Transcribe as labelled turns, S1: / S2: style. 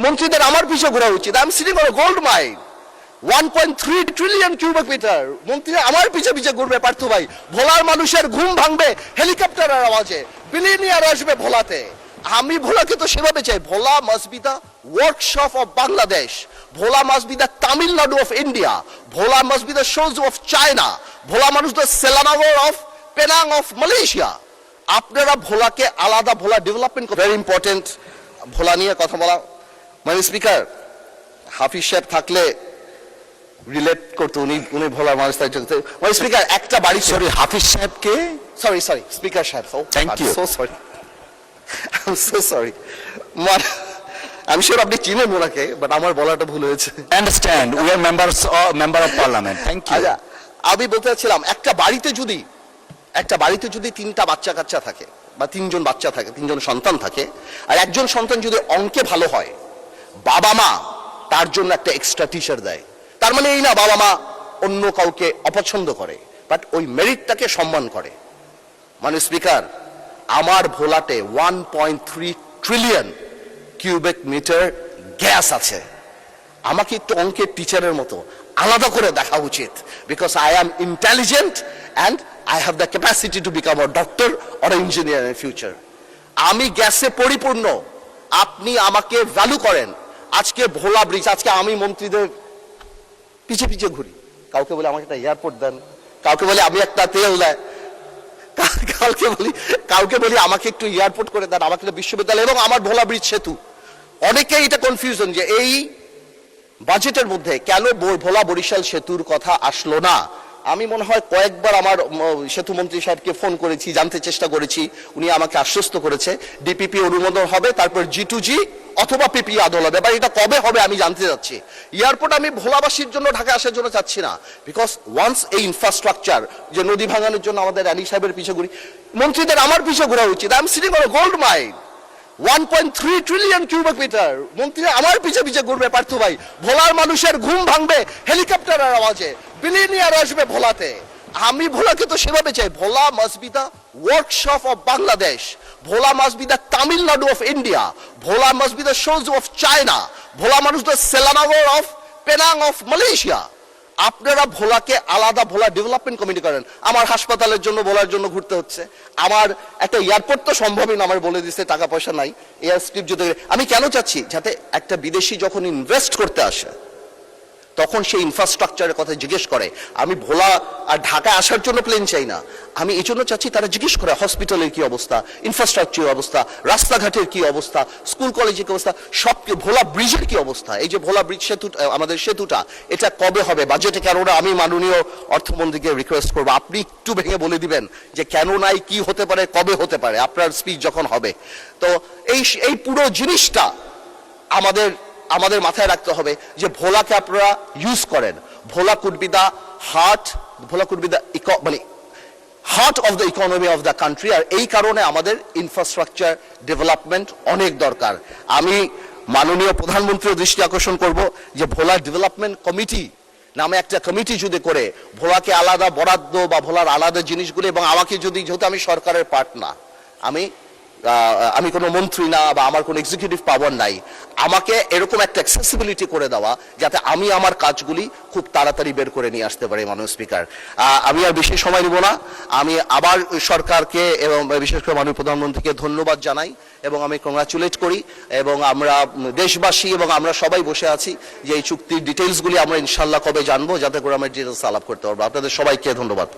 S1: মন্ত্রীদের আমার পিছনে ঘোরা উচিত। I am sitting on gold mine, 1.3 trillion cubic metre. মন্ত্রীরা আমার পিছে পিছে ঘুরবে পার্থ ভাই। ভোলার মানুষের ঘুম ভাঙবে হেলিকপ্টারের আওয়াজে, বিলিয়নিয়ার আসবে ভোলাতে। আমি ভোলাকে তো সেভাবে চাই। Bhola must be the workshop of Bangladesh, Bhola must be the Tamil Nadu of India, Bhola must be the shows of China, Bhola মানুষ the Selangor of Penang of Malaysia. আপনারা ভোলাকে আলাদা, Bhola development very important. Bhola নিয়ে কথা বলা, মানে স্পিকার হাফিজ সাহেব থাকলে রিলেট করতো, উনি ভোলার মানুষ। মানে স্পিকার একটা বাড়ি,
S2: সরি হাফিজ সাহেবকে,
S1: সরি স্পিকার সাহেব,
S2: thank you,
S1: so sorry, I am so sorry. আমি শিওর আপনি চিনেন ওনাকে, বাট আমার বলাটা ভুল হয়েছে।
S2: Understand, we are member of parliament, thank you.
S1: আচ্ছা, আমি বলতে চাচ্ছিলাম একটা বাড়িতে যদি তিনটা বাচ্চা কাচ্চা থাকে বা তিনজন বাচ্চা থাকে, তিনজন সন্তান থাকে, আর একজন সন্তান যদি অঙ্কে ভালো হয়, বাবা মা তার জন্য একটা এক্সট্রা টিচার দেয়। তার মানে এই না বাবা মা অন্য কাউকে অপছন্দ করে, বাট ওই মেরিটটাকে সম্মান করে। মানে স্পিকার, আমার ভোলাতে 1.3 ট্রিলিয়ন কিউবিক মিটার গ্যাস আছে। আমাকে একটু অঙ্কের টিচারের মতো আলাদা করে দেখা উচিত, because I am intelligent and I have the capacity to become a doctor or engineer in future. আমি গ্যাসে পরিপূর্ণ, আপনি আমাকে ভ্যালু করেন। আজকে ভোলা ব্রিজ, আজকে আমি মন্ত্রীদের পিছে পিছে ঘুরি, কাউকে বলে আমাকে একটা এয়ারপোর্ট দেন, কাউকে বলে আমি একটা তেল দেয়, কাউকে বলি আমাকে একটু এয়ারপোর্ট করে দেন, আমাকে বিশ্ববিদ্যালয় এবং আমার ভোলা ব্রিজ সেতু। অনেকেই এটা কনফিউশন যে এই বাজেটের মধ্যে কেন ভোলা বরিশাল সেতুর কথা আসলো না। আমি মনে হয় কয়েকবার আমার সেতু মন্ত্রী সাহেবকে ফোন করেছি, জানতে চেষ্টা করেছি, উনি আমাকে আশ্বস্ত করেছে ডিপিপি অনুমোদন হবে, তারপর G2G অথবা পিপি আদল হবে। এবার এটা কবে হবে আমি জানতে চাচ্ছি। এয়ারপোর্ট আমি ভোলাবাসীর জন্য ঢাকা আসার জন্য চাচ্ছি না, বিকজ ওয়ান্স এই ইনফ্রাস্ট্রাকচার, যে নদী ভাঙানোর জন্য আমাদের রানী সাহেবের পিছে ঘুরি, মন্ত্রীদের আমার পিছে ঘোরা উচিত। I am sitting on gold mine, 1.3 trillion cubic metre. মন্ত্রীরা আমার পিছে পিছে ঘুরবে পার্থ ভাই। ভোলার মানুষের ঘুম ভাঙবে হেলিকপ্টারের আওয়াজে, বিলিয়নিয়ার আসবে ভোলাতে। আমি ভোলাকে তো সেভাবে চাই। Bhola must be the workshop of Bangladesh, Bhola must be the Tamil Nadu of India, Bhola must be the shows of China, Bhola মানুষ the Selangor of Penang of Malaysia. আপনারা ভোলাকে আলাদা, ভোলা ডেভেলপমেন্ট কমিটি করেন। আমার হাসপাতালের জন্য ভোলার জন্য ঘুরতে হচ্ছে, আমার একটা এয়ারপোর্ট তো সম্ভবই না, আমার বলে দিচ্ছে টাকা পয়সা নাই, এয়ার স্ট্রিপ যদি। আমি কেন চাচ্ছি, যাতে একটা বিদেশি যখন ইনভেস্ট করতে আসে তখন সেই ইনফ্রাস্ট্রাকচারের কথা জিজ্ঞেস করে। আমি ভোলা আর ঢাকায় আসার জন্য প্লেন চাই না, আমি এই জন্য চাচ্ছি তারা জিজ্ঞেস করে হসপিটালের কি অবস্থা, ইনফ্রাস্ট্রাকচারের অবস্থা, রাস্তাঘাটের কি অবস্থা, স্কুল কলেজের কি অবস্থা, সব ভোলা ব্রিজের কি অবস্থা। এই যে ভোলা ব্রিজ সেতু, আমাদের সেতুটা, এটা কবে হবে বাজেটে কেন না? আমি মাননীয় অর্থমন্ত্রীকে রিকোয়েস্ট করবো আপনি একটু ভেঙে বলে দিবেন যে কেন নাই, কি হতে পারে, কবে হতে পারে আপনার স্পিচ যখন হবে। তো এই পুরো জিনিসটা আমাদের মাথায় রাখতে হবে যে ভোলাকে আপনারা ইউজ করেন। Bhola could be the heart, Bhola could be the মানে heart of the economy of the country. আর এই কারণে আমাদের ইনফ্রাস্ট্রাকচার ডেভেলপমেন্ট অনেক দরকার। আমি মাননীয় প্রধানমন্ত্রীর দৃষ্টি আকর্ষণ করব যে ভোলা ডেভেলপমেন্ট কমিটি নামে একটা কমিটি যদি করে ভোলাকে আলাদা বরাদ্দ বা ভোলার আলাদা জিনিসগুলো, এবং আমাকে যদি, যেহেতু আমি সরকারের পার্ট না, আমি কোনো মন্ত্রী না বা আমার কোনো এক্সিকিউটিভ পাওয়ার নাই, আমাকে এরকম একটা অ্যাক্সেসিবিলিটি করে দেওয়া যাতে আমি আমার কাজগুলি খুব তাড়াতাড়ি বের করে নিয়ে আসতে পারি। মাননীয় স্পিকার, আমি আর বেশি সময় নিব না। আমি আবার সরকারকে এবং বিশেষ করে মাননীয় প্রধানমন্ত্রীকে ধন্যবাদ জানাই এবং আমি কংগ্রাচুলেট করি। এবং আমরা দেশবাসী এবং আমরা সবাই বসে আছি যে এই চুক্তির ডিটেলসগুলি আমরা ইনশাল্লাহ কবে জানবো, যাতে করে আমরা ডিটেলস আলাপ করতে পারবো। আপনাদের সবাইকে ধন্যবাদ।